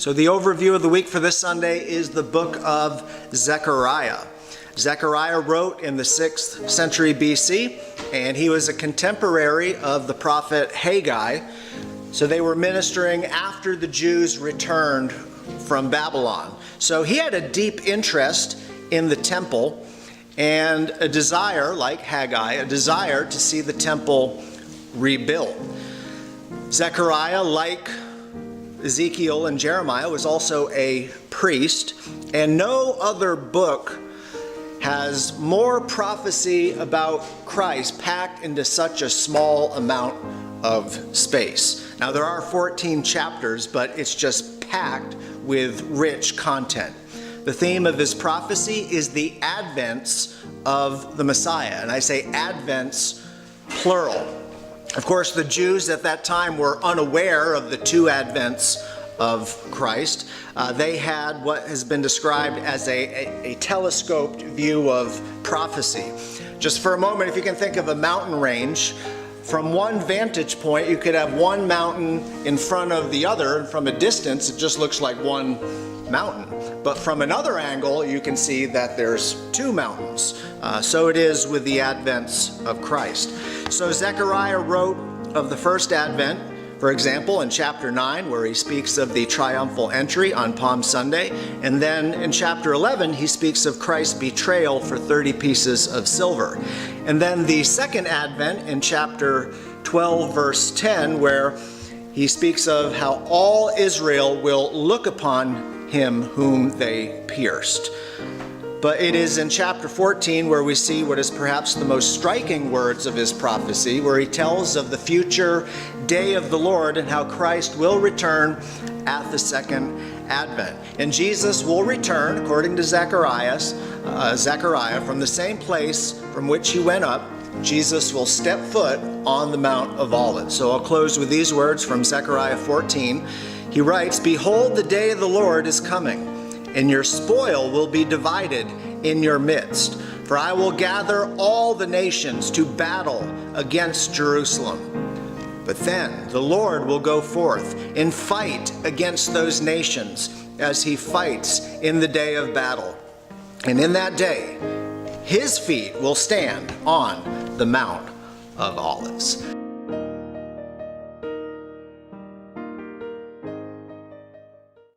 So the overview of the week for this Sunday is the book of Zechariah. Zechariah wrote in the 6th century BC, and he was a contemporary of the prophet Haggai. So they were ministering after the Jews returned from Babylon. So he had a deep interest in the temple and a desire, like Haggai, a desire to see the temple rebuilt. Zechariah, like Ezekiel and Jeremiah, was also a priest, and no other book has more prophecy about Christ packed into such a small amount of space. Now, there are 14 chapters, but it's just packed with rich content. The theme of his prophecy is the advents of the Messiah, and I say advents plural. Of course, the Jews at that time were unaware of the two advents of Christ. They had what has been described as a telescoped view of prophecy. Just for a moment, if you can think of a mountain range, from one vantage point, you could have one mountain in front of the other, and from a distance, it just looks like one mountain. But from another angle, you can see that there's two mountains. So it is with the advents of Christ. So Zechariah wrote of the first advent, for example, in chapter 9, where he speaks of the triumphal entry on Palm Sunday. And then in chapter 11, he speaks of Christ's betrayal for 30 pieces of silver. And then the second advent in chapter 12, verse 10, where he speaks of how all Israel will look upon him whom they pierced. But it is in chapter 14 where we see what is perhaps the most striking words of his prophecy, where he tells of the future day of the Lord and how Christ will return at the second advent. And Jesus will return, according to Zechariah, from the same place from which he went up. Jesus will step foot on the Mount of Olives. So I'll close with these words from Zechariah 14. He writes, "Behold, the day of the Lord is coming, and your spoil will be divided in your midst. For I will gather all the nations to battle against Jerusalem. But then the Lord will go forth and fight against those nations as he fights in the day of battle. And in that day, his feet will stand on the Mount of Olives."